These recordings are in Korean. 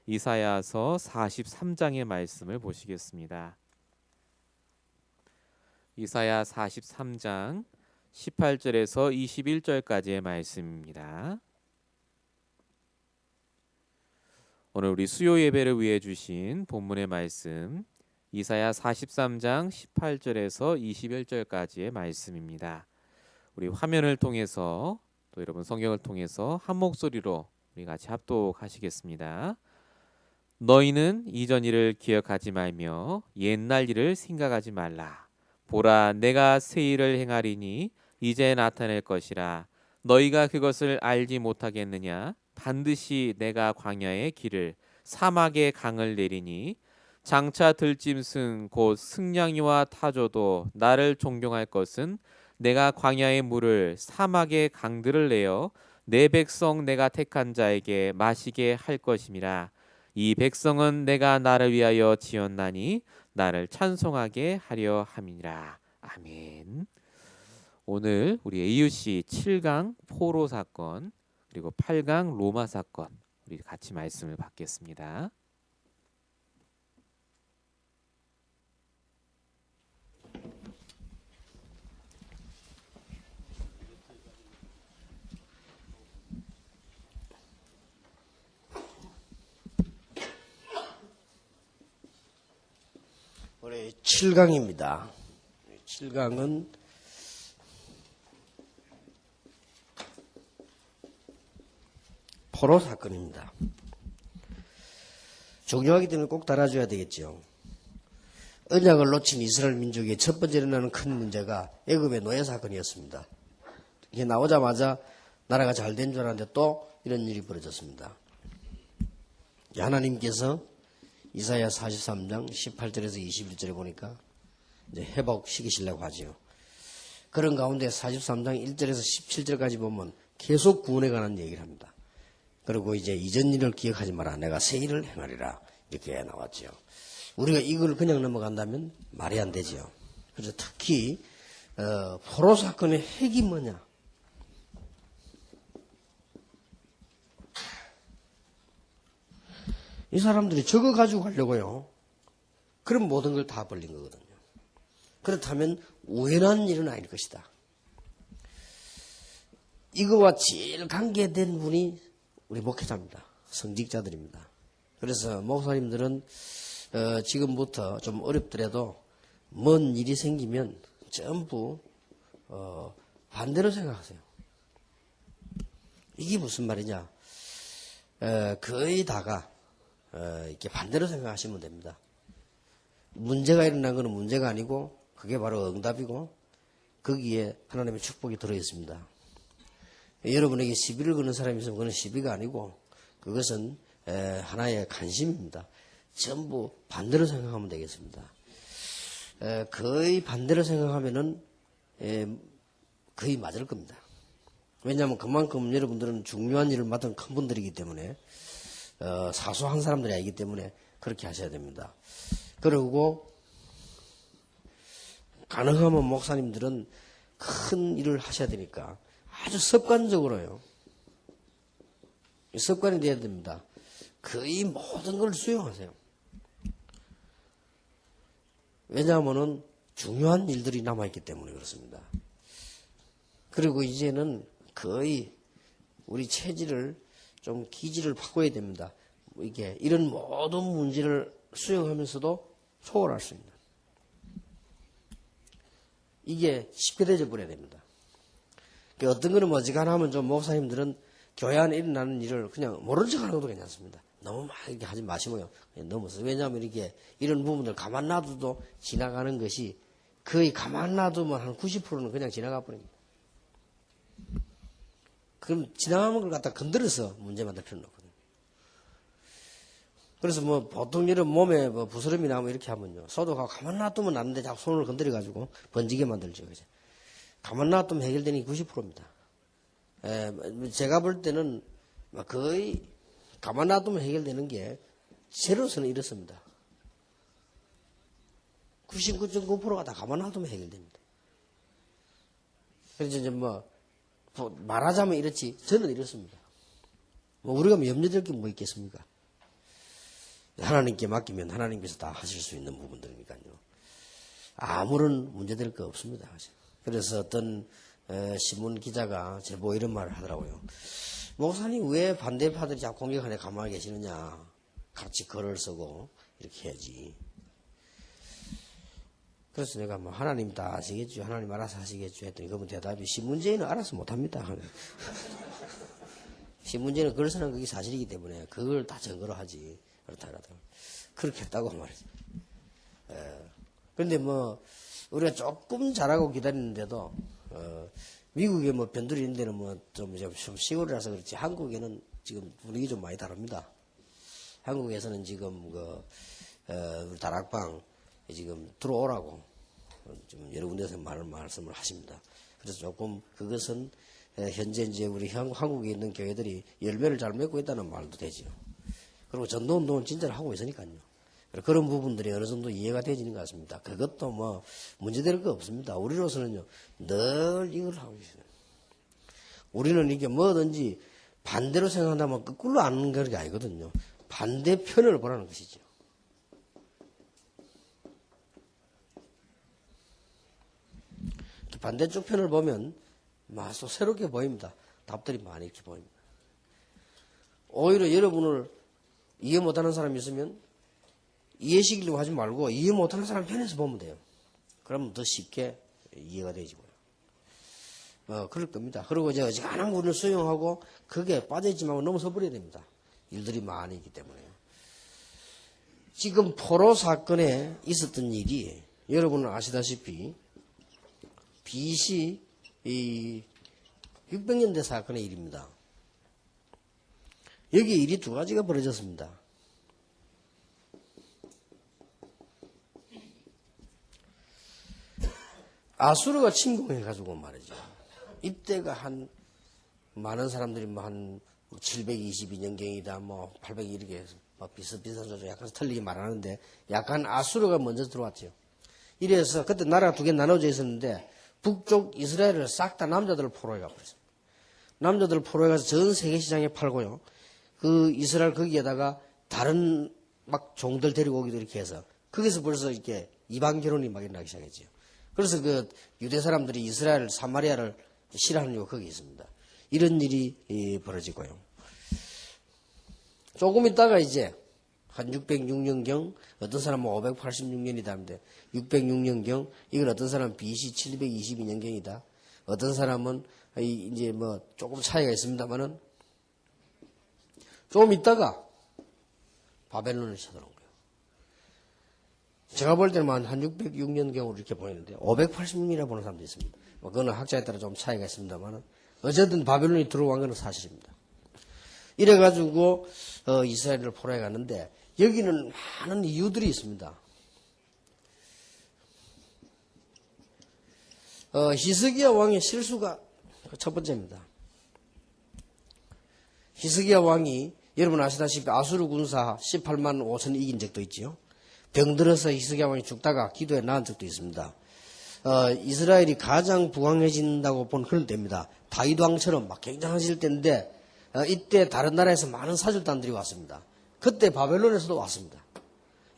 이사야서 43장의 말씀을 보시겠습니다. 이사야 43장 18절에서 21절까지의 말씀입니다. 오늘 우리 수요 예배를 위해 주신 본문의 말씀 이사야 43장 18절에서 21절까지의 말씀입니다. 우리 화면을 통해서 또 여러분 성경을 통해서 한 목소리로 우리 같이 합독하시겠습니다. 너희는 이전 일을 기억하지 말며 옛날 일을 생각하지 말라. 보라, 내가 새 일을 행하리니 이제 나타낼 것이라. 너희가 그것을 알지 못하겠느냐? 반드시 내가 광야의 길을 사막의 강을 내리니 장차 들짐승 곧 승냥이와 타조도 나를 존경할 것은 내가 광야의 물을 사막의 강들을 내어 내 백성 내가 택한 자에게 마시게 할 것임이라. 이 백성은 내가 나를 위하여 지었나니 나를 찬송하게 하려 함이라. 아멘. 오늘 우리 AUC 7강 포로 사건 그리고 8강 로마 사건 우리 같이 말씀을 받겠습니다. 올해 7강입니다. 7강은 포로 사건입니다. 중요하기 때문에 꼭 달아줘야 되겠죠. 언약을 놓친 이스라엘 민족의 첫 번째 일어나는 큰 문제가 애굽의 노예 사건이었습니다. 이게 나오자마자 나라가 잘 된 줄 알았는데 또 이런 일이 벌어졌습니다. 하나님께서 이사야 43장 18절에서 21절에 보니까 이제 회복시키시려고 하죠. 그런 가운데 43장 1절에서 17절까지 보면 계속 구원에 관한 얘기를 합니다. 그리고 이제 이전 일을 기억하지 마라. 내가 새 일을 행하리라. 이렇게 나왔죠. 우리가 이걸 그냥 넘어간다면 말이 안 되죠. 그래서 특히 포로 사건의 핵이 뭐냐? 이 사람들이 저거 가지고 가려고요. 그럼 모든 걸 다 벌린 거거든요. 그렇다면 우연한 일은 아닐 것이다. 이거와 제일 관계된 분이 우리 목회자입니다. 성직자들입니다. 그래서 목사님들은 지금부터 좀 어렵더라도 먼 일이 생기면 전부 반대로 생각하세요. 이게 무슨 말이냐? 거의 다가 이렇게 반대로 생각하시면 됩니다. 문제가 일어난 것은 문제가 아니고 그게 바로 응답이고 거기에 하나님의 축복이 들어있습니다. 여러분에게 시비를 거는 사람이 있으면 그건 시비가 아니고 그것은 하나의 관심입니다. 전부 반대로 생각하면 되겠습니다. 거의 반대로 생각하면은 거의 맞을 겁니다. 왜냐하면 그만큼 여러분들은 중요한 일을 맡은 큰 분들이기 때문에 사소한 사람들이 아니기 때문에 그렇게 하셔야 됩니다. 그리고 가능하면 목사님들은 큰 일을 하셔야 되니까 아주 습관적으로요. 습관이 돼야 됩니다. 거의 모든 걸 수용하세요. 왜냐하면은 중요한 일들이 남아있기 때문에 그렇습니다. 그리고 이제는 거의 우리 체질을 좀 기질을 바꿔야 됩니다. 이게 이런 모든 문제를 수용하면서도 초월할 수 있는 이게 쉽게 되져 버려야 됩니다. 어떤 거는 어지간하면 좀 목사님들은 교회 안에 일어나는 일을 그냥 모른 척 하는 것도 괜찮습니다. 너무 막 이렇게 하지 마시고요. 넘어서. 왜냐하면 이렇게 이런 부분들 가만 놔둬도 지나가는 것이 거의 가만 놔두면 한 90%는 그냥 지나가 버립니다. 그럼 지나가는 걸 갖다 건드려서 문제 만들 필요는 없거든요. 그래서 뭐 보통 이런 몸에 뭐 부스럼이 나면 이렇게 하면요. 소독하고 가만 놔두면 안 돼. 자꾸 손을 건드려가지고 번지게 만들죠. 그죠? 가만 놔두면 해결되는 게 90%입니다. 제가 볼 때는 거의 가만 놔두면 해결되는 게 제로서는 이렇습니다. 99.9%가 다 가만 놔두면 해결됩니다. 그래서 이제 뭐 말하자면 이렇지 저는 이렇습니다. 뭐 우리가 염려될 게 뭐 있겠습니까? 하나님께 맡기면 하나님께서 다 하실 수 있는 부분들이니까요. 아무런 문제될 거 없습니다. 그래서 어떤 신문 기자가 제보 이런 말을 하더라고요. 목사님 왜 반대파들이 자꾸 공격하네 가만히 계시느냐. 같이 글을 쓰고 이렇게 해야지. 그래서 내가 뭐 하나님 다 아시겠죠. 하나님 알아서 하시겠죠 했더니 그분 대답이 신문제인은 알아서 못합니다. 신문제는 글 쓰는 그게 사실이기 때문에 그걸 다 증거로 하지. 그렇다 그러더라고요. 그렇게 했다고 말이죠. 근데 뭐 우리가 조금 잘하고 기다리는데도 미국에 뭐 변두리 있는 데는 뭐 좀 시골이라서 그렇지 한국에는 지금 분위기 좀 많이 다릅니다. 한국에서는 지금 우리 다락방 지금 들어오라고 좀 여러 군데서 말씀을 하십니다. 그래서 조금 그것은 현재 이제 우리 한국에 있는 교회들이 열매를 잘 맺고 있다는 말도 되죠. 그리고 전도운동을 진짜로 하고 있으니까요. 그런 부분들이 어느 정도 이해가 되지는 것 같습니다. 그것도 뭐 문제될 거 없습니다. 우리로서는요 늘 이걸 하고 있어요. 우리는 이게 뭐든지 반대로 생각한다면 거꾸로 아는 게 아니거든요. 반대편을 보라는 것이죠. 반대쪽 편을 보면 또 새롭게 보입니다. 답들이 많이 이렇게 보입니다. 오히려 여러분을 이해 못하는 사람이 있으면 이해시키려고 하지 말고 이해 못하는 사람 편에서 보면 돼요. 그러면 더 쉽게 이해가 되지고요. 그럴 겁니다. 그리고 이제 어지간한 분을 수용하고 그게 빠져있지 말고 넘어서 버려야 됩니다. 일들이 많이 있기 때문에요. 지금 포로 사건에 있었던 일이 여러분은 아시다시피 BC 600년대 사건의 일입니다. 여기 일이 두 가지가 벌어졌습니다. 아수르가 침공해가지고 말이죠. 이때가 한 많은 사람들이 뭐 한 722년경이다 뭐 800 이렇게 해서 뭐 비슷비슷한 소리 약간 틀리게 말하는데 약간 아수르가 먼저 들어왔죠. 이래서 그때 나라가 두 개 나눠져 있었는데 북쪽 이스라엘을 싹 다 남자들을 포로해 가버렸습니다. 남자들을 포로해 가서 전 세계 시장에 팔고요. 그 이스라엘 거기에다가 다른 막 종들 데리고 오기도 이렇게 해서 거기서 벌써 이렇게 이방 결혼이 막 일어나기 시작했죠. 그래서 그 유대 사람들이 이스라엘 사마리아를 싫어하는 이유가 거기 있습니다. 이런 일이 벌어지고요. 조금 있다가 이제 한 606년경 어떤 사람은 586년이다 하는데 606년경 이건 어떤 사람은 BC 722년경이다. 어떤 사람은 이제 뭐 조금 차이가 있습니다만은 조금 있다가 바벨론을 쳐들어온 거예요. 제가 볼 때는 한 606년경으로 이렇게 보이는데 586년이라 보는 사람도 있습니다. 뭐 그거는 학자에 따라 좀 차이가 있습니다만은 어쨌든 바벨론이 들어온 건 사실입니다. 이래가지고 이스라엘을 포로해 갔는데 여기는 많은 이유들이 있습니다. 히스기야 왕의 실수가 첫 번째입니다. 히스기야 왕이 여러분 아시다시피 아수르 군사 18만 5천 이긴 적도 있지요. 병들어서 히스기야 왕이 죽다가 기도에 나은 적도 있습니다. 이스라엘이 가장 부강해진다고 본 그런 때입니다. 다윗 왕처럼 막 굉장하실 때인데 이때 다른 나라에서 많은 사절단들이 왔습니다. 그때 바벨론에서도 왔습니다.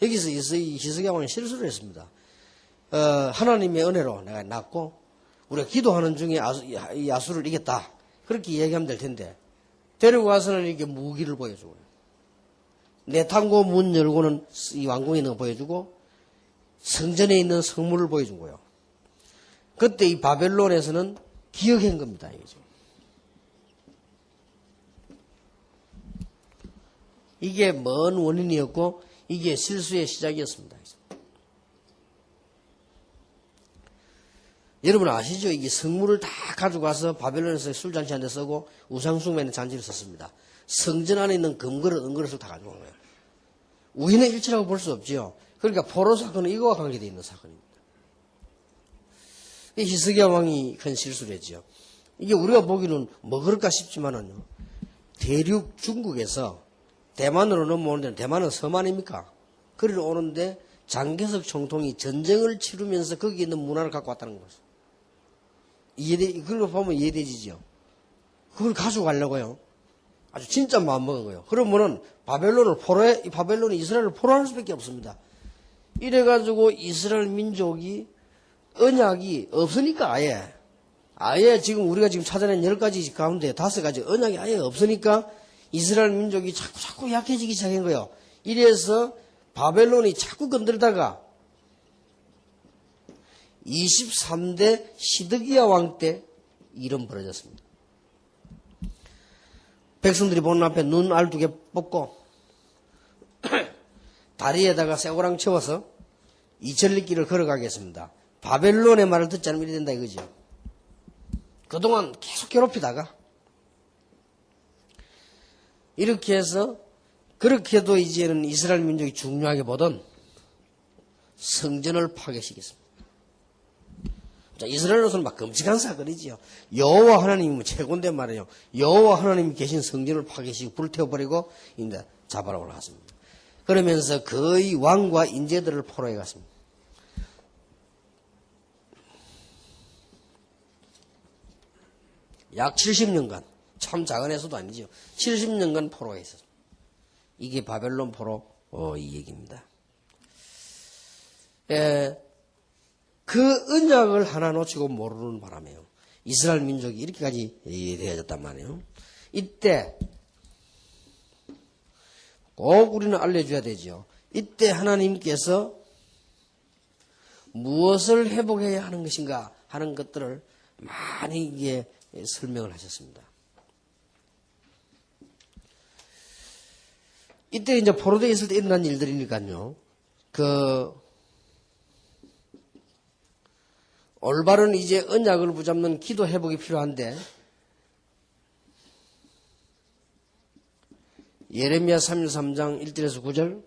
여기서 히스기야 왕이 실수를 했습니다. 하나님의 은혜로 내가 낳고 우리가 기도하는 중에 이 아수를 이겼다. 그렇게 얘기하면 될 텐데 데리고 가서는 이렇게 무기를 보여주고요. 내탕고 문 열고는 이 왕궁에 있는 거 보여주고 성전에 있는 성물을 보여준 거예요. 그때 이 바벨론에서는 기억한 겁니다. 이게 먼 원인이었고 이게 실수의 시작이었습니다. 여러분 아시죠? 이게 성물을 다 가져가서 바벨론에서 술잔치 데 쓰고 우상숭배하는 잔치를 썼습니다. 성전 안에 있는 금그릇, 은그릇을 다 가져간 거예요. 우연의 일치라고 볼 수 없지요. 그러니까 포로 사건은 이거와 관계되어 있는 사건입니다. 이 히스기야 왕이 큰 실수를 했죠. 이게 우리가 보기는 뭐 그럴까 싶지만은요. 대륙 중국에서 대만으로 넘어오는 데는 대만은 섬 아닙니까? 그리로 오는데 장개석 총통이 전쟁을 치르면서 거기 있는 문화를 갖고 왔다는 거죠. 그런 거 보면 이해되지죠. 그걸 가져가려고요. 아주 진짜 마음먹은 거예요. 그러면은 이 바벨론이 이스라엘을 포로할 수밖에 없습니다. 이래가지고 이스라엘 민족이 언약이 없으니까 아예 지금 우리가 지금 찾아낸 10가지 가운데 5가지 언약이 아예 없으니까 이스라엘 민족이 자꾸 약해지기 시작한 거예요. 이래서 바벨론이 자꾸 건들다가 23대 시드기야 왕 때 일은 벌어졌습니다. 백성들이 보는 앞에 눈 알 2개 뽑고 다리에다가 쇠고랑 채워서 이천리길을 걸어가겠습니다. 바벨론의 말을 듣지 않으면 이래 된다 이거죠. 그동안 계속 괴롭히다가 이렇게 해서 그렇게도 이제는 이스라엘 민족이 중요하게 보던 성전을 파괴시켰습니다. 자, 이스라엘로서는 막 끔찍한 사건이지요. 여호와 하나님이 최고인데 말이에요. 여호와 하나님이 계신 성전을 파괴시키고 불태워버리고 이제 잡아라 올라갔습니다. 그러면서 거의 왕과 인재들을 포로해 갔습니다. 약 70년간, 참 작은 해수도 아니죠. 70년간 포로해 있었습니다. 이게 바벨론 포로 이 얘기입니다. 그 언약을 하나 놓치고 모르는 바람에요. 이스라엘 민족이 이렇게까지 되어졌단 말이에요. 이때 꼭 우리는 알려줘야 되죠. 이때 하나님께서 무엇을 회복해야 하는 것인가 하는 것들을 많이 이게 설명을 하셨습니다. 이때 이제 포로되어 있을 때 일어난 일들이니까요. 올바른 이제 언약을 붙잡는 기도 회복이 필요한데 예레미야 33장 1절에서 9절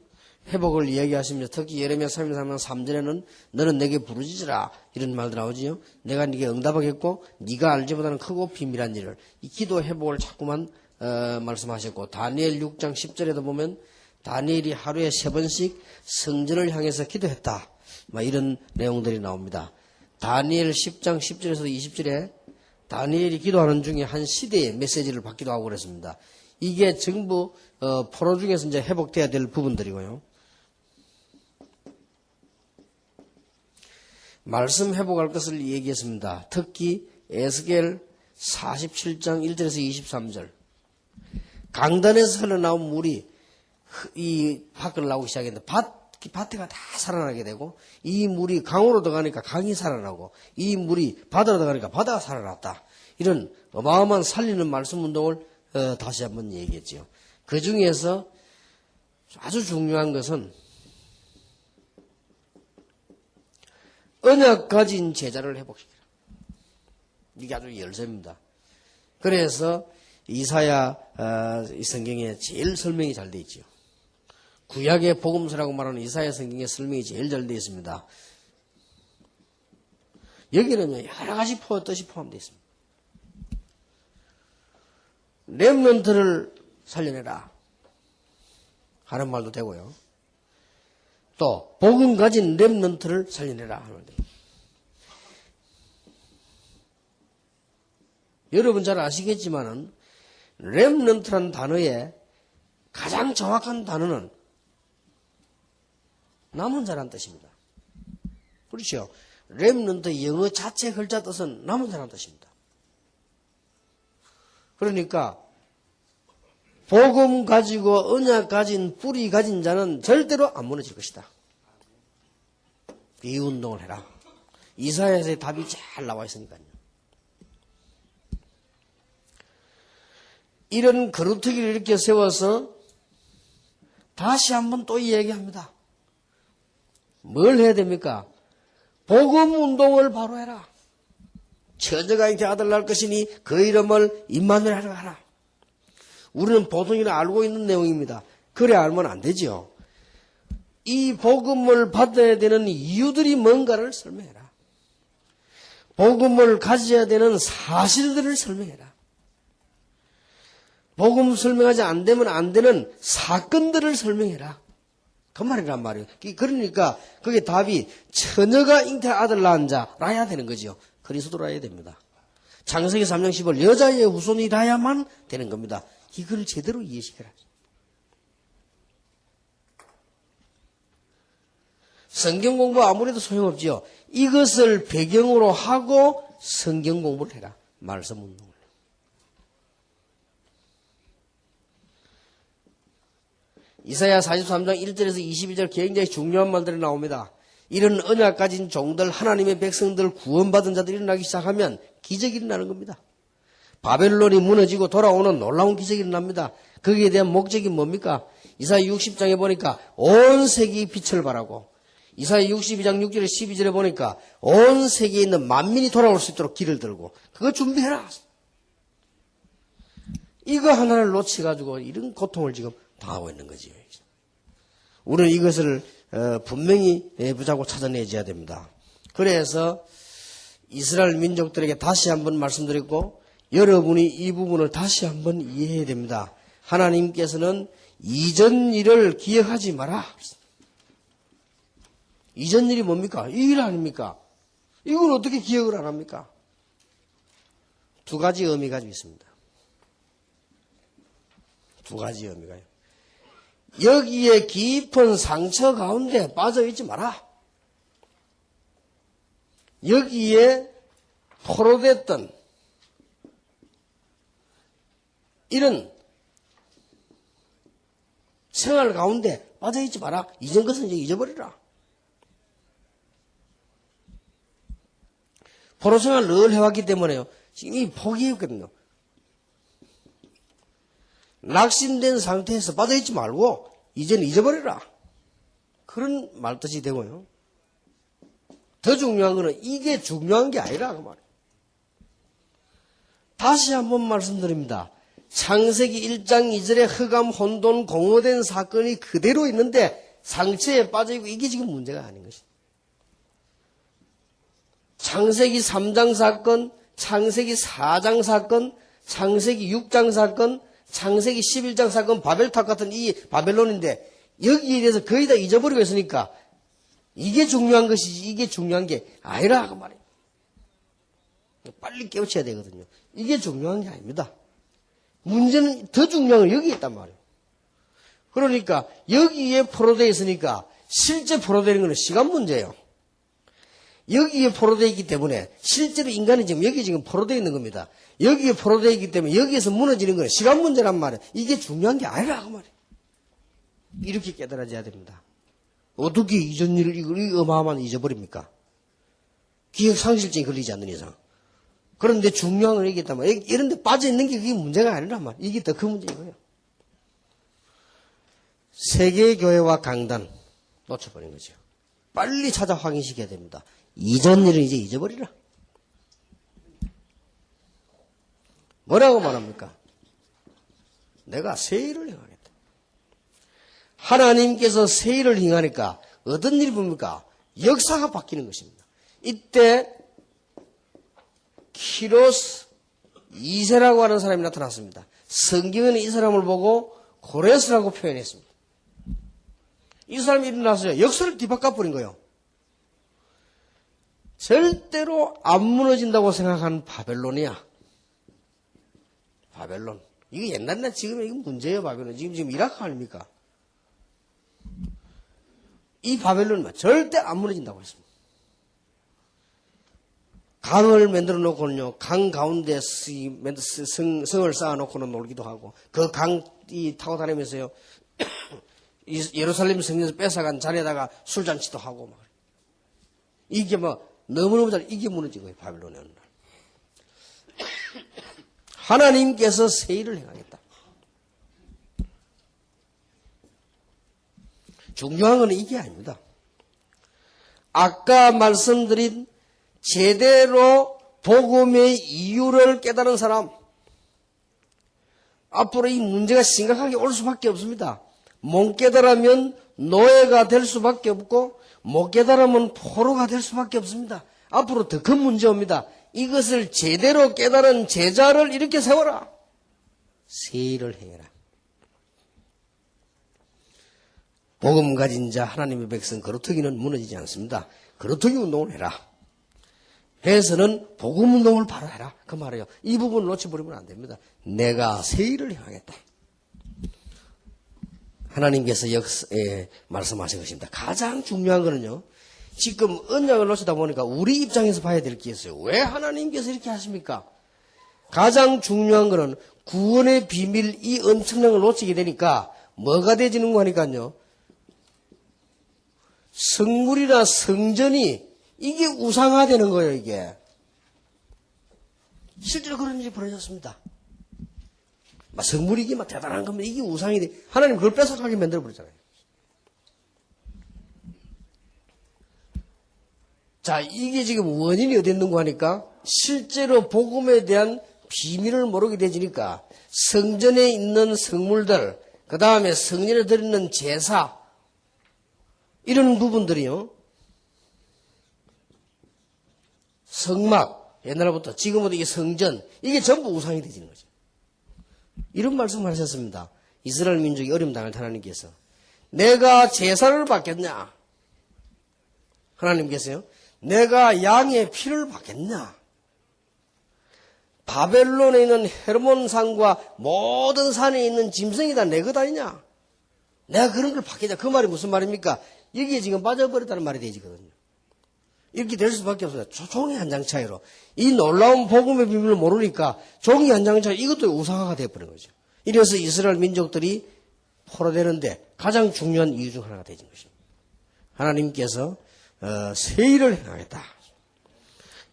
회복을 이야기하시면서 특히 예레미야 33장 3절에는 너는 내게 부르짖으라 이런 말도 나오지요. 내가 네게 응답하겠고 네가 알지보다는 크고 비밀한 일을 이 기도 회복을 자꾸만 말씀하셨고 다니엘 6장 10절에도 보면 다니엘이 하루에 3번씩 성전을 향해서 기도했다. 이런 내용들이 나옵니다. 다니엘 10장 10절에서 20절에 다니엘이 기도하는 중에 한 시대의 메시지를 받기도 하고 그랬습니다. 이게 전부 포로 중에서 이제 회복돼야 될 부분들이고요. 말씀 회복할 것을 얘기했습니다. 특히 에스겔 47장 1절에서 23절 강단에서 흘러나온 물이 이 밖을 나오기 시작했는데 밭에가 다 살아나게 되고 이 물이 강으로 들어가니까 강이 살아나고 이 물이 바다로 들어가니까 바다가 살아났다. 이런 어마어마한 살리는 말씀 운동을 다시 한번 얘기했지요. 그 중에서 아주 중요한 것은 언약 가진 제자를 회복시키라. 이게 아주 열쇠입니다. 그래서 이사야 이 성경에 제일 설명이 잘 되어 있죠. 구약의 복음서라고 말하는 이사야 성경의 설명이 제일 잘 되어 있습니다. 여기는 여러 가지 뜻이 포함되어 있습니다. 렘넌트를 살려내라 하는 말도 되고요. 또 복음 가진 렘넌트를 살려내라 하는 말도 됩니다. 여러분 잘 아시겠지만은 렘넌트란 단어의 가장 정확한 단어는 남은 자란 뜻입니다. 그렇죠? 렘넌트 영어 자체 글자 뜻은 남은 자란 뜻입니다. 그러니까 복음 가지고 언약 가진 뿌리 가진 자는 절대로 안 무너질 것이다. 이 운동을 해라. 이사야서의 답이 잘 나와 있으니까요. 이런 거루터기를 이렇게 세워서 다시 한번 또 이야기합니다. 뭘 해야 됩니까? 복음 운동을 바로 해라. 처녀가 잉태 아들 낳을 것이니 그 이름을 임마누엘이라 하라. 우리는 보통이나 알고 있는 내용입니다. 그래 알면 안 되죠. 이 복음을 받아야 되는 이유들이 뭔가를 설명해라. 복음을 가져야 되는 사실들을 설명해라. 복음 설명하지 안 되면 안 되는 사건들을 설명해라. 그 말이란 말이에요. 그러니까 그게 답이 처녀가 잉태 아들 낳은 자라야 되는 거죠. 그리스도라야 됩니다. 창세기 3장 10월 여자의 후손이라야만 되는 겁니다. 이걸 제대로 이해시켜라. 성경 공부 아무래도 소용없지요. 이것을 배경으로 하고 성경 공부를 해라. 말씀 운동을. 이사야 43장 1절에서 22절 굉장히 중요한 말들이 나옵니다. 이런 언약 가진 종들, 하나님의 백성들, 구원받은 자들이 일어나기 시작하면 기적이 일어나는 겁니다. 바벨론이 무너지고 돌아오는 놀라운 기적이 일어납니다. 거기에 대한 목적이 뭡니까? 이사야 60장에 보니까 온 세계의 빛을 발하고, 이사야 62장 6절에 12절에 보니까 온 세계에 있는 만민이 돌아올 수 있도록 길을 들고, 그거 준비해라. 이거 하나를 놓치가지고 이런 고통을 지금 당하고 있는 거지요. 우리는 이것을 분명히 붙잡고 찾아내줘야 됩니다. 그래서 이스라엘 민족들에게 다시 한번 말씀드렸고, 여러분이 이 부분을 다시 한번 이해해야 됩니다. 하나님께서는 이전 일을 기억하지 마라. 이전 일이 뭡니까? 이 일 아닙니까? 이걸 어떻게 기억을 안 합니까? 두 가지 의미가 있습니다. 두 가지 의미가요. 여기에 깊은 상처 가운데 빠져있지 마라. 여기에 포로됐던 이런 생활 가운데 빠져있지 마라. 이전 것은 이제 잊어버리라. 포로 생활을 늘 해왔기 때문에요. 지금 이 포기했거든요. 낙심된 상태에서 빠져있지 말고 이제는 잊어버려라. 그런 말뜻이 되고요. 더 중요한 거는 이게 중요한 게 아니라 그 말이에요. 다시 한번 말씀드립니다. 창세기 1장 2절에 흑암, 혼돈, 공허된 사건이 그대로 있는데 상처에 빠져있고 이게 지금 문제가 아닌 것입니다. 창세기 3장 사건, 창세기 4장 사건, 창세기 6장 사건, 창세기 11장 사건, 바벨탑 같은 이 바벨론인데 여기에 대해서 거의 다 잊어버리고 있으니까 이게 중요한 것이지 이게 중요한 게 아니라 그 말이에요. 빨리 깨우쳐야 되거든요. 이게 중요한 게 아닙니다. 문제는 더 중요한 건 여기 있단 말이에요. 그러니까 여기에 포로되어 있으니까 실제 포로되는 것은 시간 문제예요. 여기에 포로되어 있기 때문에 실제로 인간이 지금 여기 지금 포로되어 있는 겁니다. 여기에 포로되어 있기 때문에 여기에서 무너지는 건 시간 문제란 말이에요. 이게 중요한 게 아니라 그 말이에요. 이렇게 깨달아져야 됩니다. 어떻게 이전 일을 이 어마어마한 잊어버립니까? 기억 상실증이 걸리지 않는 이상. 그런데 중요한 건 얘기했단 말이에요. 이런 데 빠져있는 게 그게 문제가 아니란 말이에요. 이게 더 큰 문제인 거예요. 세계교회와 강단 놓쳐버린 거죠. 빨리 찾아 확인시켜야 됩니다. 이전 일은 이제 잊어버리라. 뭐라고 말합니까? 내가 새 일을 행하겠다. 하나님께서 새 일을 행하니까 어떤 일이 뭡니까? 역사가 바뀌는 것입니다. 이때 키로스 2세라고 하는 사람이 나타났습니다. 성경에는 이 사람을 보고 고레스라고 표현했습니다. 이 사람이 일어나서요. 역사를 뒤바꿔버린 거예요. 절대로 안 무너진다고 생각하는 바벨론이야. 바벨론. 이게 옛날이나 지금 이게 문제예요, 바벨론. 지금 이라크 아닙니까? 이 바벨론은 절대 안 무너진다고 했습니다. 강을 만들어 놓고는요, 강 가운데 성을 쌓아 놓고는 놀기도 하고, 그 강 타고 다니면서요, 예루살렘 성에서 뺏어간 잔에다가 술잔치도 하고, 막. 이게 너무너무 이게 무너진 거예요, 바벨론의 어느 날. 하나님께서 새 일을 행하겠다. 중요한 건 이게 아닙니다. 아까 말씀드린 제대로 복음의 이유를 깨달은 사람, 앞으로 이 문제가 심각하게 올 수밖에 없습니다. 못 깨달으면 노예가 될 수밖에 없고 못 깨달으면 포로가 될 수밖에 없습니다. 앞으로 더 큰 문제 옵니다. 이것을 제대로 깨달은 제자를 이렇게 세워라. 새 일을 행해라. 복음 가진 자 하나님의 백성 거루터기는 무너지지 않습니다. 거루터기 운동을 해라. 해서는 복음 운동을 바로 해라. 그 말이에요. 이 부분을 놓쳐버리면 안 됩니다. 내가 새 일을 행하겠다. 하나님께서 말씀하신 것입니다. 가장 중요한 거는요. 지금 언약을 놓치다 보니까 우리 입장에서 봐야 될 게 있어요. 왜 하나님께서 이렇게 하십니까? 가장 중요한 거는 구원의 비밀 이 엄청난 걸 놓치게 되니까 뭐가 되지는 거 하니까요. 성물이나 성전이 이게 우상화되는 거예요. 이게. 실제로 그런 일이 벌어졌습니다. 성물이 이게 막 대단한 겁니다. 이게 우상이 돼. 하나님 그걸 뺏어가게 만들어버렸잖아요. 자, 이게 지금 원인이 어디 있는 거 하니까 실제로 복음에 대한 비밀을 모르게 되지니까 성전에 있는 성물들, 그 다음에 성전에 드리는 제사, 이런 부분들이요. 성막, 옛날부터 지금부터 이게 성전, 이게 전부 우상이 되지는 거죠. 이런 말씀을 하셨습니다. 이스라엘 민족이 어려움 당할 하나님께서. 내가 제사를 받겠냐? 하나님께서요. 내가 양의 피를 받겠냐? 바벨론에 있는 헤르몬산과 모든 산에 있는 짐승이 다 내 것 아니냐? 내가 그런 걸 받겠냐? 그 말이 무슨 말입니까? 여기에 지금 빠져버렸다는 말이 되지거든요. 이렇게 될 수밖에 없어요. 종이 한 장 차이로. 이 놀라운 복음의 비밀을 모르니까 종이 한 장 차이, 이것도 우상화가 되어버린 거죠. 이래서 이스라엘 민족들이 포로되는데 가장 중요한 이유 중 하나가 되는 것입니다. 하나님께서 새 일을 행하겠다.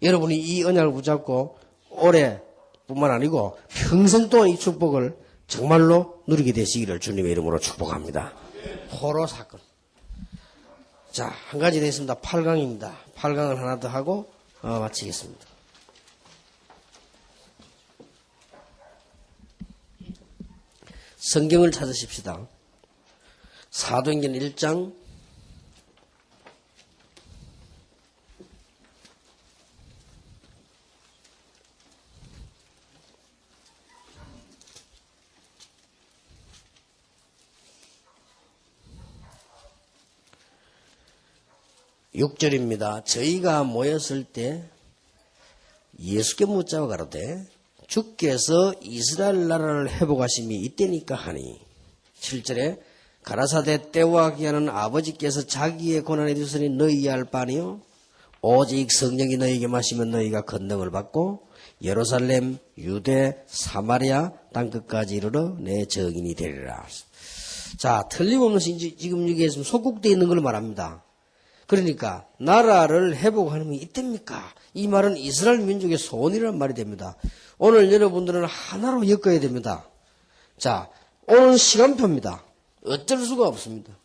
여러분이 이 언약을 붙잡고 올해뿐만 아니고 평생 동안 이 축복을 정말로 누리게 되시기를 주님의 이름으로 축복합니다. 포로 사건. 자, 한 가지 더 있습니다. 8강입니다. 8강을 하나 더 하고 마치겠습니다. 성경을 찾으십시다. 사도행전 1장 6절입니다. 저희가 모였을 때 예수께 묻자고 가로되 주께서 이스라엘 나라를 회복하심이 이때니까 하니. 7절에 가라사대 때와 기하는 아버지께서 자기의 고난에 두서니 너희야 할 바니요 오직 성령이 너희에게 마시면 너희가 권능을 받고 예루살렘, 유대, 사마리아 땅끝까지 이르러 내 증인이 되리라. 자, 틀림없는 지금 여기에 속국되어 있는 걸 말합니다. 그러니까 나라를 회복하는 게 이때입니까? 이 말은 이스라엘 민족의 소원이라는 말이 됩니다. 오늘 여러분들은 하나로 엮어야 됩니다. 자, 오늘 시간표입니다. 어쩔 수가 없습니다.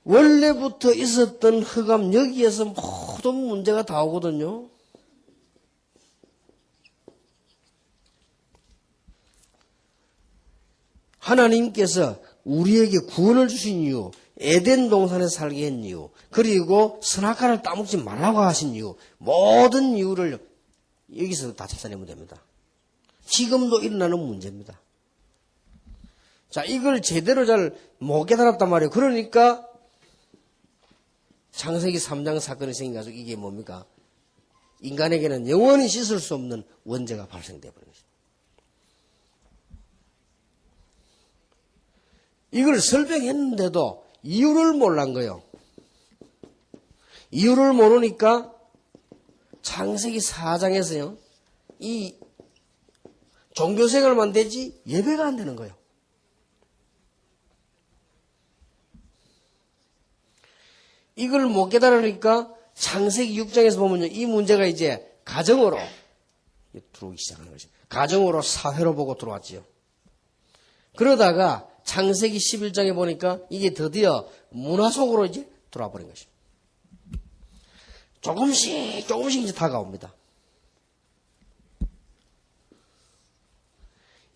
원래부터 있었던 흑암, 여기에서 모든 문제가 다 오거든요. 하나님께서 우리에게 구원을 주신 이유, 에덴 동산에 살게 한 이유, 그리고 선악과를 따먹지 말라고 하신 이유, 모든 이유를 여기서 다 찾아내면 됩니다. 지금도 일어나는 문제입니다. 자, 이걸 제대로 잘 못 깨달았단 말이에요. 그러니까 창세기 3장 사건이 생겨가지고 이게 뭡니까? 인간에게는 영원히 씻을 수 없는 원죄가 발생되어 버린 것입니다. 이걸 설명했는데도 이유를 몰란 거예요. 이유를 모르니까 창세기 4장에서요. 이 종교생활만 되지 예배가 안 되는 거예요. 이걸 못 깨달으니까 창세기 6장에서 보면요. 이 문제가 이제 가정으로 들어오기 시작하는 것이죠. 가정으로 사회로 보고 들어왔지요. 그러다가 창세기 11장에 보니까 이게 드디어 문화 속으로 이제 들어와 버린 것입니다. 조금씩 이제 다가옵니다.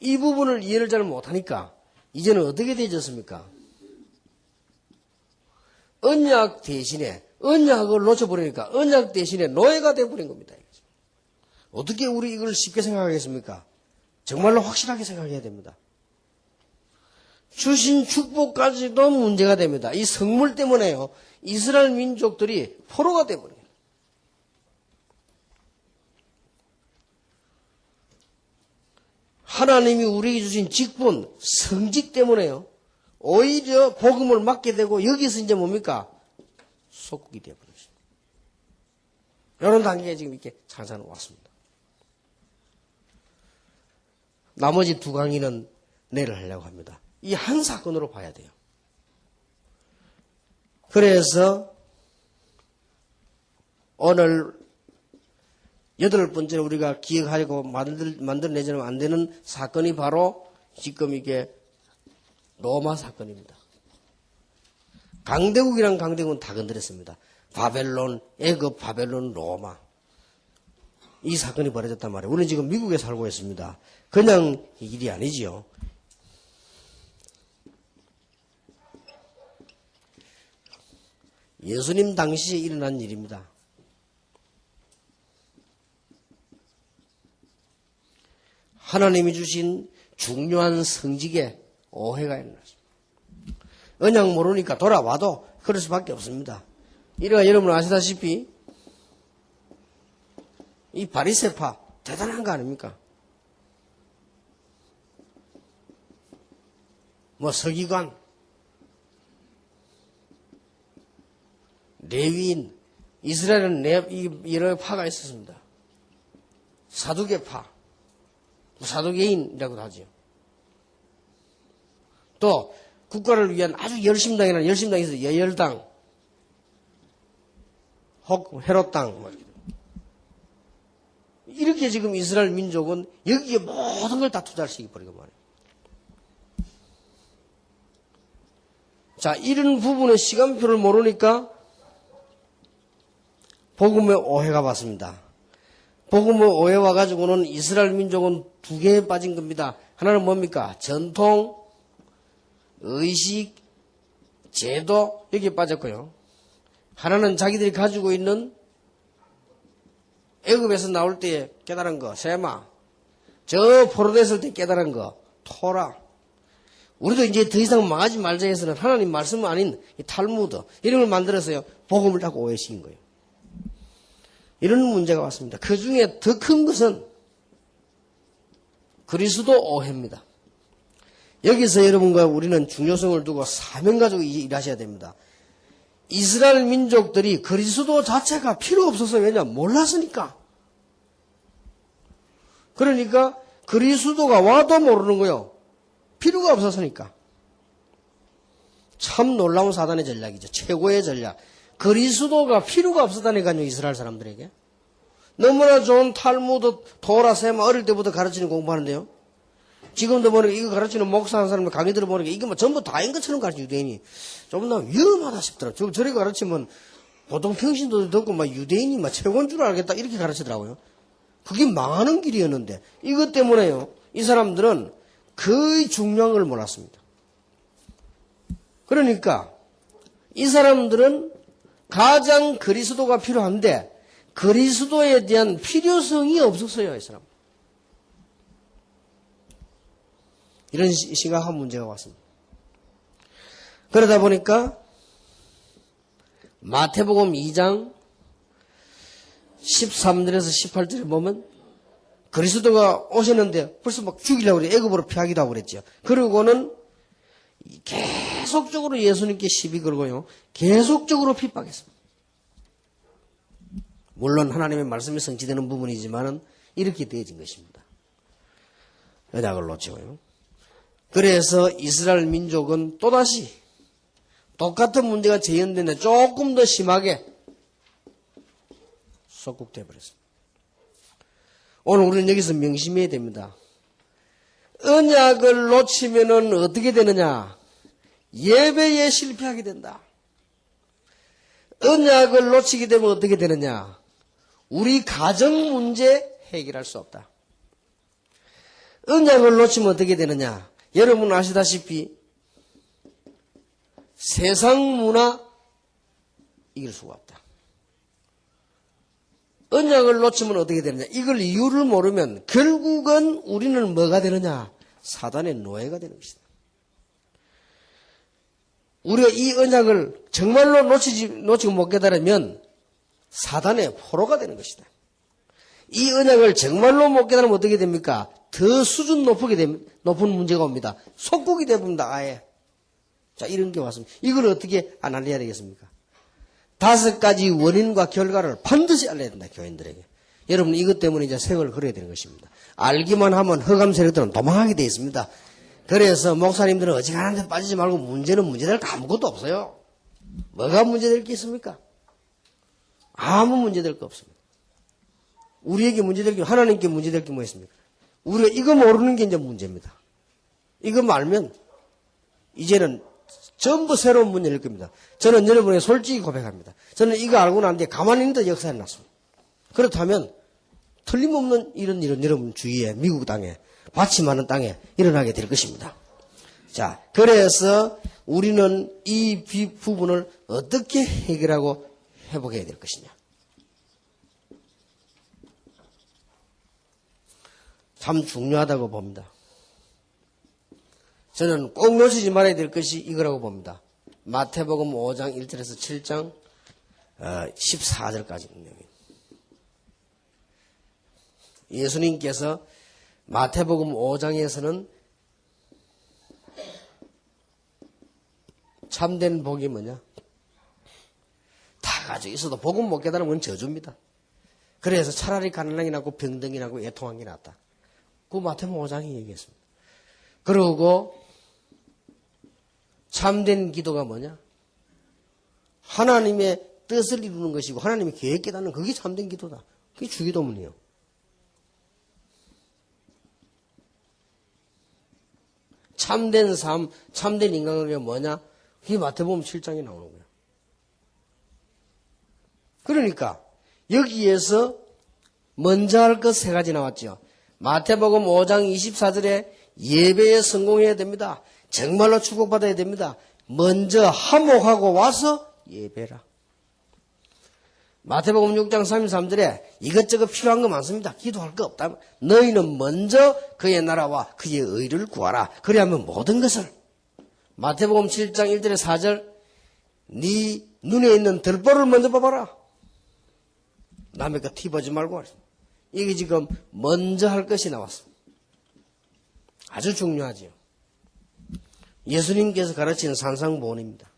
이 부분을 이해를 잘 못하니까 이제는 어떻게 되졌습니까? 언약 대신에 언약을 놓쳐버리니까 언약 대신에 노예가 되어버린 겁니다. 어떻게 우리 이걸 쉽게 생각하겠습니까? 정말로 확실하게 생각해야 됩니다. 주신 축복까지도 문제가 됩니다. 이 성물 때문에요. 이스라엘 민족들이 포로가 되어버려요. 하나님이 우리에게 주신 직분, 성직 때문에요. 오히려 복음을 맡게 되고 여기서 이제 뭡니까? 속국이 되어버렸습니다. 이런 단계에 지금 이렇게 상상을 왔습니다. 나머지 두 강의는 내일 하려고 합니다. 이 한 사건으로 봐야 돼요. 그래서 오늘 8번째로 우리가 기억하려고 만들어내지는 안 되는 사건이 바로 지금 이게 로마 사건입니다. 강대국이란 강대국은 다 건드렸습니다. 바벨론, 애굽, 바벨론, 로마. 이 사건이 벌어졌단 말이에요. 우리는 지금 미국에 살고 있습니다. 그냥 일이 아니지요. 예수님 당시에 일어난 일입니다. 하나님이 주신 중요한 성직에 오해가 일어났습니다. 언약 모르니까 돌아와도 그럴 수밖에 없습니다. 이래가 여러분 아시다시피 이 바리새파 대단한 거 아닙니까? 뭐 서기관, 레위인, 이스라엘은 여러 파가 있었습니다. 사두개파, 사두개인이라고도 하죠. 또 국가를 위한 아주 열심당이라는 열심당이 있어요. 여열당, 혹 헤롯당. 이렇게 지금 이스라엘 민족은 여기에 모든 걸 다 투자를 시켜버리고 말이에요. 자, 이런 부분의 시간표를 모르니까 복음의 오해가 왔습니다. 복음의 오해 와가지고는 이스라엘 민족은 두 개에 빠진 겁니다. 하나는 뭡니까? 전통, 의식, 제도, 여기에 빠졌고요. 하나는 자기들이 가지고 있는 애굽에서 나올 때 깨달은 거, 세마. 저 포로됐을 때 깨달은 거, 토라. 우리도 이제 더 이상 망하지 말자 해서는 하나님 말씀 아닌 이 탈무드, 이런 걸 만들어서요, 복음을 딱 오해시킨 거예요. 이런 문제가 왔습니다. 그 중에 더 큰 것은 그리스도 오해입니다. 여기서 여러분과 우리는 중요성을 두고 사명 가지고 일하셔야 됩니다. 이스라엘 민족들이 그리스도 자체가 필요 없어서 왜냐? 몰랐으니까. 그러니까 그리스도가 와도 모르는 거요. 필요가 없었으니까. 참 놀라운 사단의 전략이죠. 최고의 전략. 그리스도가 필요가 없었다니까요. 이스라엘 사람들에게. 너무나 좋은 탈무드, 토라, 세마 어릴 때부터 가르치는 공부하는데요. 지금도 보니까 이거 가르치는 목사 한 사람이 강의 들어보니까 이거 뭐 전부 다인 것처럼 가르치는 유대인이 좀 더 위험하다 싶더라고요. 저렇게 가르치면 보통 평신도도 듣고 막 유대인이 막 최고인 줄 알겠다 이렇게 가르치더라고요. 그게 망하는 길이었는데 이것 때문에요. 이 사람들은 거의 중요한 걸 몰랐습니다. 그러니까 이 사람들은 가장 그리스도가 필요한데 그리스도에 대한 필요성이 없었어요. 이 사람. 이런 심각한 문제가 왔습니다. 그러다 보니까 마태복음 2장 13절에서 18절에 보면 그리스도가 오셨는데 벌써 막 죽이려고 그래. 애굽으로 피하기도 하고 그랬죠. 그리고는 계속적으로 예수님께 시비 걸고요. 계속적으로 핍박했습니다. 물론 하나님의 말씀이 성취되는 부분이지만은 이렇게 되어진 것입니다. 언약을 놓치고요. 그래서 이스라엘 민족은 또다시 똑같은 문제가 재현되는데 조금 더 심하게 속국되어 버렸습니다. 오늘 우리는 여기서 명심해야 됩니다. 언약을 놓치면은 어떻게 되느냐? 예배에 실패하게 된다. 언약을 놓치게 되면 어떻게 되느냐? 우리 가정 문제 해결할 수 없다. 언약을 놓치면 어떻게 되느냐? 여러분 아시다시피 세상 문화 이길 수가 없다. 언약을 놓치면 어떻게 되느냐? 이걸 이유를 모르면 결국은 우리는 뭐가 되느냐? 사단의 노예가 되는 것이다. 우리가 이 언약을 정말로 놓치고 못 깨달으면 사단의 포로가 되는 것이다. 이 언약을 정말로 못 깨달으면 어떻게 됩니까? 더 수준 높은 문제가 옵니다. 속국이 되어봅니다. 아예. 자, 이런 게 왔습니다. 이걸 어떻게 안 알려야 되겠습니까? 5가지 원인과 결과를 반드시 알려야 된다. 교인들에게. 여러분 이것 때문에 이제 세월을 걸어야 되는 것입니다. 알기만 하면 흑암 세력들은 도망하게 되어 있습니다. 그래서 목사님들은 어지간한 데 빠지지 말고 문제는 문제될 거 아무것도 없어요. 뭐가 문제될 게 있습니까? 아무 문제될 거 없습니다. 우리에게 문제될 게, 하나님께 문제될 게 뭐 있습니까? 우리가 이거 모르는 게 이제 문제입니다. 이거 알면 이제는 전부 새로운 문제일 겁니다. 저는 여러분에게 솔직히 고백합니다. 저는 이거 알고 난 뒤에 가만히 있는데 역사에 났습니다. 그렇다면 틀림없는 이런 일은 여러분 주위에 미국 땅에 밭이 많은 땅에 일어나게 될 것입니다. 자, 그래서 우리는 이 부분을 어떻게 해결하고 회복해야 될 것이냐. 참 중요하다고 봅니다. 저는 꼭 놓치지 말아야 될 것이 이거라고 봅니다. 마태복음 5장 1절에서 7장 14절까지 내용입니다. 예수님께서 마태복음 5장에서는 참된 복이 뭐냐? 다 가지고 있어도 복음 못 깨달으면 그건 저주입니다. 그래서 차라리 가난하게 나고 병등이 나고 애통한 게 낫다. 그 마태복음 5장이 얘기했습니다. 그러고 참된 기도가 뭐냐? 하나님의 뜻을 이루는 것이고 하나님의 계획 깨닫는 그게 참된 기도다. 그게 주기도문이에요. 참된 삶, 참된 인간관계가 뭐냐? 그게 마태복음 7장에 나오는 거예요. 그러니까 여기에서 먼저 할 것 3가지 나왔죠. 마태복음 5장 24절에 예배에 성공해야 됩니다. 정말로 축복받아야 됩니다. 먼저 화목하고 와서 예배라. 마태복음 6장 33절에 이것저것 필요한 거 많습니다. 기도할 거 없다. 너희는 먼저 그의 나라와 그의 의를 구하라. 그래야만 모든 것을. 마태복음 7장 1절에 4절 네 눈에 있는 들보를 먼저 봐봐라. 남의 거 티보지 말고. 이게 지금 먼저 할 것이 나왔습니다. 아주 중요하지요. 예수님께서 가르치는 산상보훈입니다.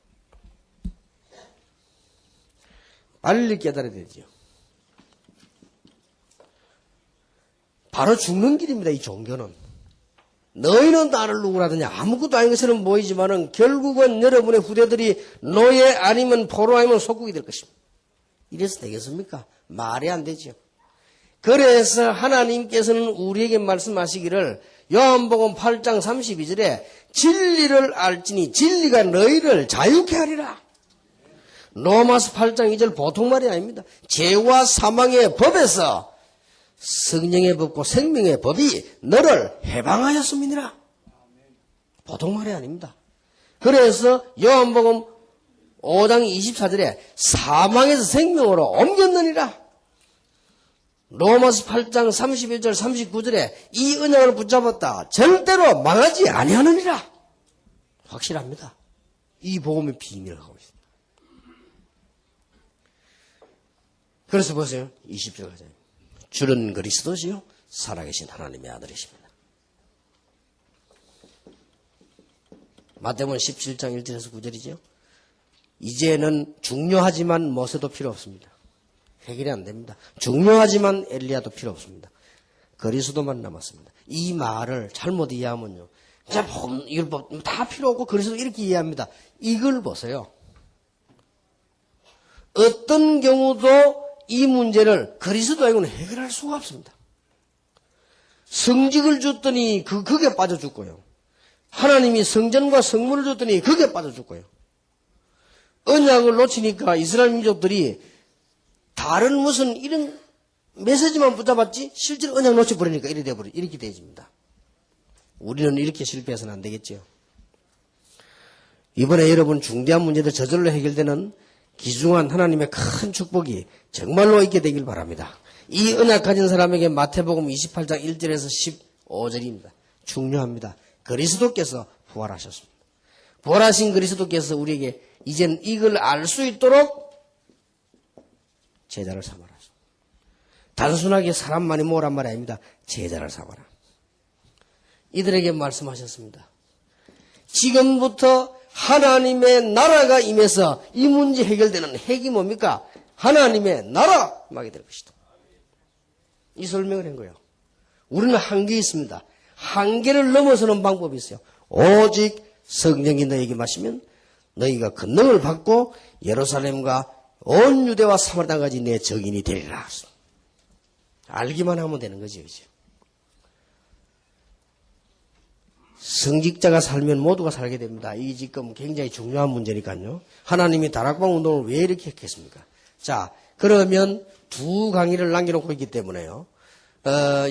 빨리 깨달아야 되죠. 바로 죽는 길입니다. 이 종교는. 너희는 나를 누구라 하느냐. 아무것도 아닌 것처럼 보이지만은 결국은 여러분의 후대들이 노예 아니면 포로 아니면 속국이 될 것입니다. 이래서 되겠습니까? 말이 안 되죠. 그래서 하나님께서는 우리에게 말씀하시기를 요한복음 8장 32절에 진리를 알지니 진리가 너희를 자유케 하리라. 로마서 8장 2절 보통 말이 아닙니다. 죄와 사망의 법에서 성령의 법과 생명의 법이 너를 해방하였음이니라. 보통 말이 아닙니다. 그래서 요한복음 5장 24절에 사망에서 생명으로 옮겼느니라. 로마서 8장 31절 39절에 이 언약을 붙잡았다. 절대로 망하지 아니하느니라. 확실합니다. 이 복음의 비밀을 하고 있습니다. 그래서 보세요. 20절 가자. 주는 그리스도시요 살아계신 하나님의 아들이십니다. 마태복음 17장 1절에서 9절이죠. 이제는 중요하지만 모세도 필요 없습니다. 해결이 안 됩니다. 중요하지만 엘리야도 필요 없습니다. 그리스도만 남았습니다. 이 말을 잘못 이해하면요. 자, 율법 다 필요 없고 그리스도 이렇게 이해합니다. 이걸 보세요. 어떤 경우도 이 문제를 그리스도 아니고는 해결할 수가 없습니다. 성직을 줬더니 그게 빠져 죽고요. 하나님이 성전과 성문을 줬더니 그게 빠져 죽고요. 언약을 놓치니까 이스라엘 민족들이 다른 무슨 이런 메시지만 붙잡았지 실제로 언약 놓쳐버리니까 이렇게 되어집니다. 우리는 이렇게 실패해서는 안 되겠죠. 이번에 여러분 중대한 문제들 저절로 해결되는 귀중한 하나님의 큰 축복이 정말로 있게 되길 바랍니다. 이 언약 가진 사람에게 마태복음 28장 1절에서 15절입니다. 중요합니다. 그리스도께서 부활하셨습니다. 부활하신 그리스도께서 우리에게 이젠 이걸 알 수 있도록 제자를 삼아라. 단순하게 사람 많이 모으란 말이 아닙니다. 제자를 삼아라. 이들에게 말씀하셨습니다. 지금부터 하나님의 나라가 임해서 이 문제 해결되는 핵이 뭡니까? 하나님의 나라 임하게 될 것이다. 이 설명을 한 거예요. 우리는 한계 있습니다. 한계를 넘어서는 방법이 있어요. 오직 성령이 너에게 마시면 너희가 권능을 받고 예루살렘과 온 유대와 사마리아 땅까지 내 증인이 되리라. 알기만 하면 되는 거죠. 이제. 성직자가 살면 모두가 살게 됩니다. 이 지금 굉장히 중요한 문제니까요. 하나님이 다락방 운동을 왜 이렇게 했겠습니까? 자, 그러면 두 강의를 남겨놓고 있기 때문에요.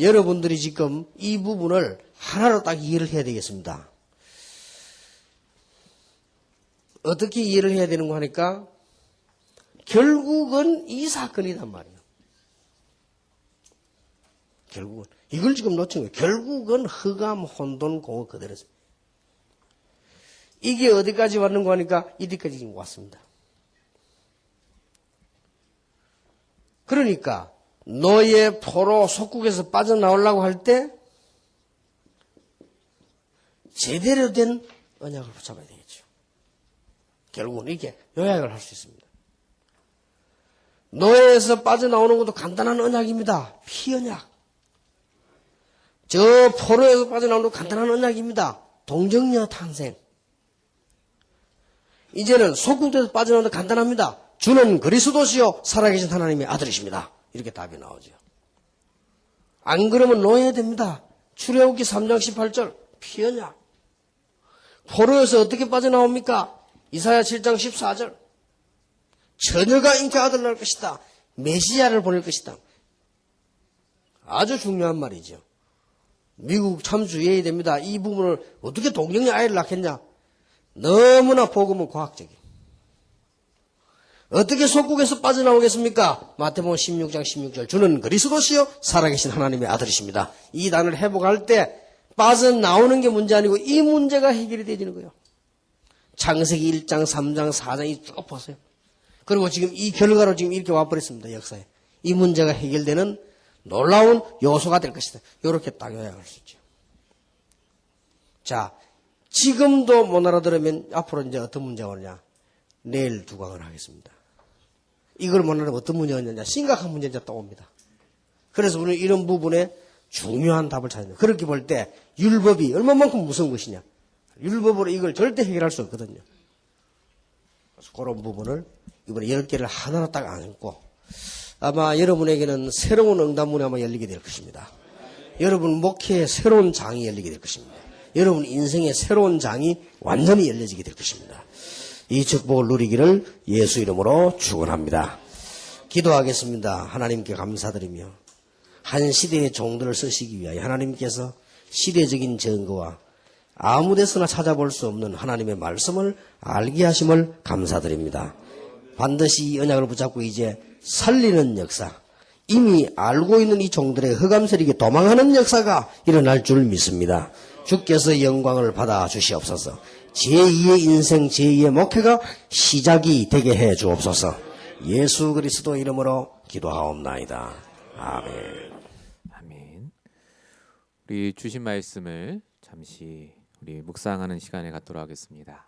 여러분들이 지금 이 부분을 하나로 딱 이해를 해야 되겠습니다. 어떻게 이해를 해야 되는 거 하니까 결국은 이 사건이란 말이에요. 결국은 이걸 지금 놓친 거예요. 결국은 흑암, 혼돈, 공허 그대로죠. 이게 어디까지 왔는 거 하니까 이디까지 지금 왔습니다. 그러니까 너의 포로 속국에서 빠져나오려고 할 때 제대로 된 언약을 붙잡아야 되겠죠. 결국은 이렇게 요약을 할 수 있습니다. 노예에서 빠져나오는 것도 간단한 언약입니다. 피언약. 저 포로에서 빠져나오는 것도 간단한 언약입니다. 동정녀 탄생. 이제는 속국에서 빠져나오는 것도 간단합니다. 주는 그리스도시요 살아계신 하나님의 아들이십니다. 이렇게 답이 나오죠. 안 그러면 노예됩니다. 출애굽기 3장 18절 피언약. 포로에서 어떻게 빠져나옵니까? 이사야 7장 14절 처녀가 잉태 아들 낳을 것이다. 메시아를 보낼 것이다. 아주 중요한 말이죠. 미국 참 주의해야 됩니다. 이 부분을 어떻게 동정녀 아이를 낳겠냐. 너무나 복음은 과학적이에요. 어떻게 속국에서 빠져나오겠습니까? 마태복음 16장 16절 주는 그리스도시요 살아계신 하나님의 아들이십니다. 이 단을 회복할 때 빠져나오는 게 문제 아니고 이 문제가 해결이 되지는 거예요. 창세기 1장 3장 4장이 쭉 보세요. 그리고 지금 이 결과로 지금 이렇게 와버렸습니다. 역사에. 이 문제가 해결되는 놀라운 요소가 될 것이다. 이렇게 딱 요약할 수 있죠. 자, 지금도 못 알아들으면 앞으로 이제 어떤 문제가 오느냐. 내일 두 강을 하겠습니다. 이걸 못 알아들으면 어떤 문제가 오느냐. 심각한 문제가 이제 또 옵니다. 그래서 우리는 이런 부분에 중요한 답을 찾는 거예요. 그렇게 볼 때 율법이 얼마만큼 무서운 것이냐. 율법으로 이걸 절대 해결할 수 없거든요. 그래서 그런 부분을 이번에 10개를 하나로 딱 안고 아마 여러분에게는 새로운 응답문이 아마 열리게 될 것입니다. 여러분 목회에 새로운 장이 열리게 될 것입니다. 여러분 인생의 새로운 장이 완전히 열려지게 될 것입니다. 이 축복을 누리기를 예수 이름으로 축원합니다. 기도하겠습니다. 하나님께 감사드리며 한 시대의 종들을 쓰시기 위하여 하나님께서 시대적인 증거와 아무 데서나 찾아볼 수 없는 하나님의 말씀을 알게 하심을 감사드립니다. 반드시 이 언약을 붙잡고 이제 살리는 역사, 이미 알고 있는 이 종들의 흑암세력이 도망하는 역사가 일어날 줄 믿습니다. 주께서 영광을 받아 주시옵소서. 제2의 인생, 제2의 목회가 시작이 되게 해 주옵소서. 예수 그리스도 이름으로 기도하옵나이다. 아멘. 아멘. 우리 주신 말씀을 잠시 우리 묵상하는 시간에 갖도록 하겠습니다.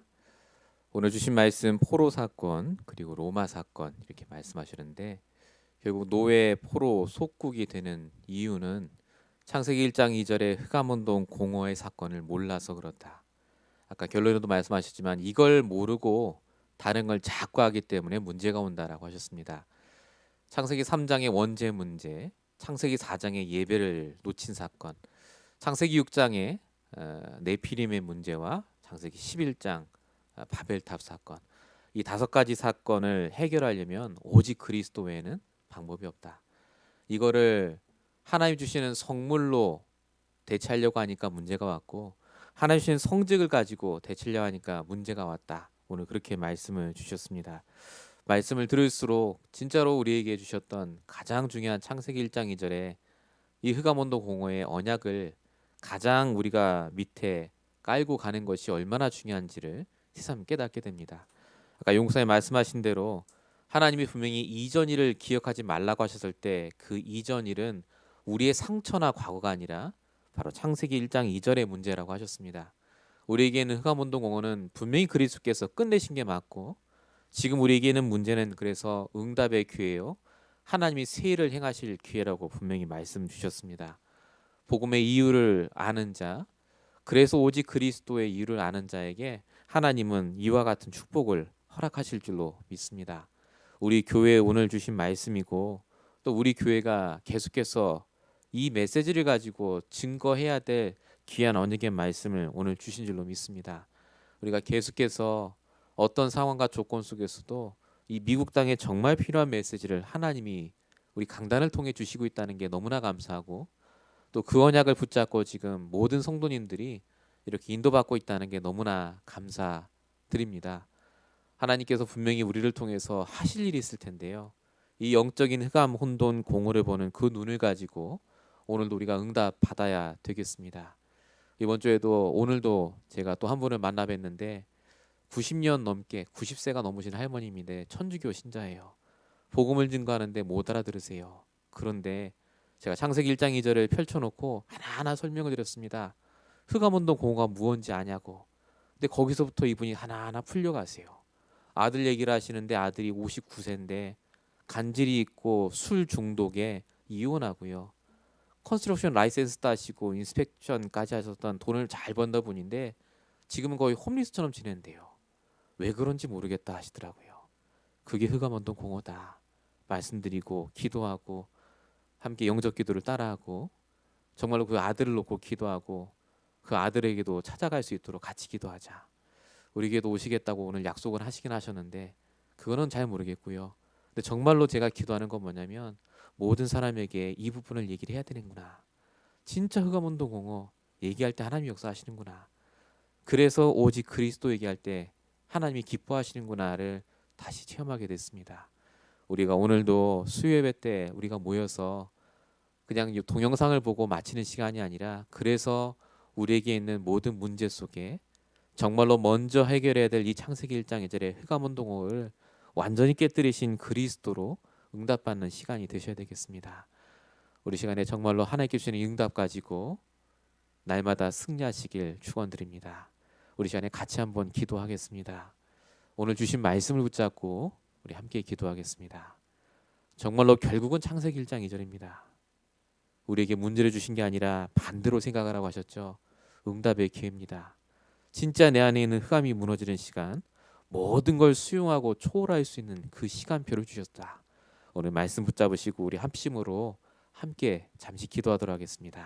오늘 주신 말씀 포로 사건 그리고 로마 사건 이렇게 말씀하시는데 결국 노예 포로 속국이 되는 이유는 창세기 1장 2절의 흑암운동 공허의 사건을 몰라서 그렇다. 아까 결론에도 말씀하셨지만 이걸 모르고 다른 걸 자꾸 하기 때문에 문제가 온다라고 하셨습니다. 창세기 3장의 원죄 문제, 창세기 4장의 예배를 놓친 사건, 창세기 6장의 네피림의 문제와 창세기 11장 바벨탑 사건, 이 5가지 사건을 해결하려면 오직 그리스도 외에는 방법이 없다. 이거를 하나님 주시는 성물로 대체하려고 하니까 문제가 왔고 하나님 주시는 성직을 가지고 대체하려고 하니까 문제가 왔다. 오늘 그렇게 말씀을 주셨습니다. 말씀을 들을수록 진짜로 우리에게 주셨던 가장 중요한 창세기 1장 2절에 이 흑암온도 공허의 언약을 가장 우리가 밑에 깔고 가는 것이 얼마나 중요한지를 새삼 깨닫게 됩니다. 아까 용사님 말씀하신 대로 하나님이 분명히 이전 일을 기억하지 말라고 하셨을 때 그 이전 일은 우리의 상처나 과거가 아니라 바로 창세기 1장 2절의 문제라고 하셨습니다. 우리에게는 흑암운동공원은 분명히 그리스도께서 끝내신 게 맞고 지금 우리에게는 문제는 그래서 응답의 기회요. 하나님이 새 일을 행하실 기회라고 분명히 말씀 주셨습니다. 복음의 이유를 아는 자, 그래서 오직 그리스도의 이유를 아는 자에게 하나님은 이와 같은 축복을 허락하실 줄로 믿습니다. 우리 교회에 오늘 주신 말씀이고 또 우리 교회가 계속해서 이 메시지를 가지고 증거해야 될 귀한 언약의 말씀을 오늘 주신 줄로 믿습니다. 우리가 계속해서 어떤 상황과 조건 속에서도 이 미국 땅에 정말 필요한 메시지를 하나님이 우리 강단을 통해 주시고 있다는 게 너무나 감사하고 또 그 언약을 붙잡고 지금 모든 성도님들이 이렇게 인도받고 있다는 게 너무나 감사드립니다. 하나님께서 분명히 우리를 통해서 하실 일이 있을 텐데요. 이 영적인 흑암 혼돈 공허를 보는 그 눈을 가지고 오늘도 우리가 응답 받아야 되겠습니다. 이번 주에도 오늘도 제가 또 한 분을 만나 뵀는데 90년 넘게 90세가 넘으신 할머니인데 천주교 신자예요. 복음을 증거하는데 못 알아들으세요. 그런데 제가 창세기 1장 2절을 펼쳐놓고 하나하나 설명을 드렸습니다. 흑암운동 공허가 무언지 아냐고. 근데 거기서부터 이분이 하나하나 풀려가세요. 아들 얘기를 하시는데 아들이 59세인데 간질이 있고 술 중독에 이혼하고요. 컨스트럭션 라이센스 따시고 인스펙션까지 하셨던 돈을 잘 번다 분인데 지금은 거의 홈리스처럼 지낸대요. 왜 그런지 모르겠다 하시더라고요. 그게 흑암운동 공허다. 말씀드리고 기도하고 함께 영적 기도를 따라하고 정말로 그 아들을 놓고 기도하고 그 아들에게도 찾아갈 수 있도록 같이 기도하자. 우리에게도 오시겠다고 오늘 약속을 하시긴 하셨는데 그거는 잘 모르겠고요. 근데 정말로 제가 기도하는 건 뭐냐면 모든 사람에게 이 부분을 얘기를 해야 되는구나. 진짜 흑암운동 공허 얘기할 때 하나님이 역사하시는구나. 그래서 오직 그리스도 얘기할 때 하나님이 기뻐하시는구나를 다시 체험하게 됐습니다. 우리가 오늘도 수요예배 때 우리가 모여서 그냥 이 동영상을 보고 마치는 시간이 아니라 그래서 우리에게 있는 모든 문제 속에 정말로 먼저 해결해야 될 이 창세기 1장 2절의 흑암운동을 완전히 깨뜨리신 그리스도로 응답받는 시간이 되셔야 되겠습니다. 우리 시간에 정말로 하나님께 주시는 응답 가지고 날마다 승리하시길 축원드립니다. 우리 시간에 같이 한번 기도하겠습니다. 오늘 주신 말씀을 붙잡고 우리 함께 기도하겠습니다. 정말로 결국은 창세기 1장 2절입니다. 우리에게 문제를 주신 게 아니라 반대로 생각하라고 하셨죠. 응답의 기회입니다. 진짜 내 안에 있는 흑암이 무너지는 시간, 모든 걸 수용하고 초월할 수 있는 그 시간표를 주셨다. 오늘 말씀 붙잡으시고 우리 합심으로 함께 잠시 기도하도록 하겠습니다.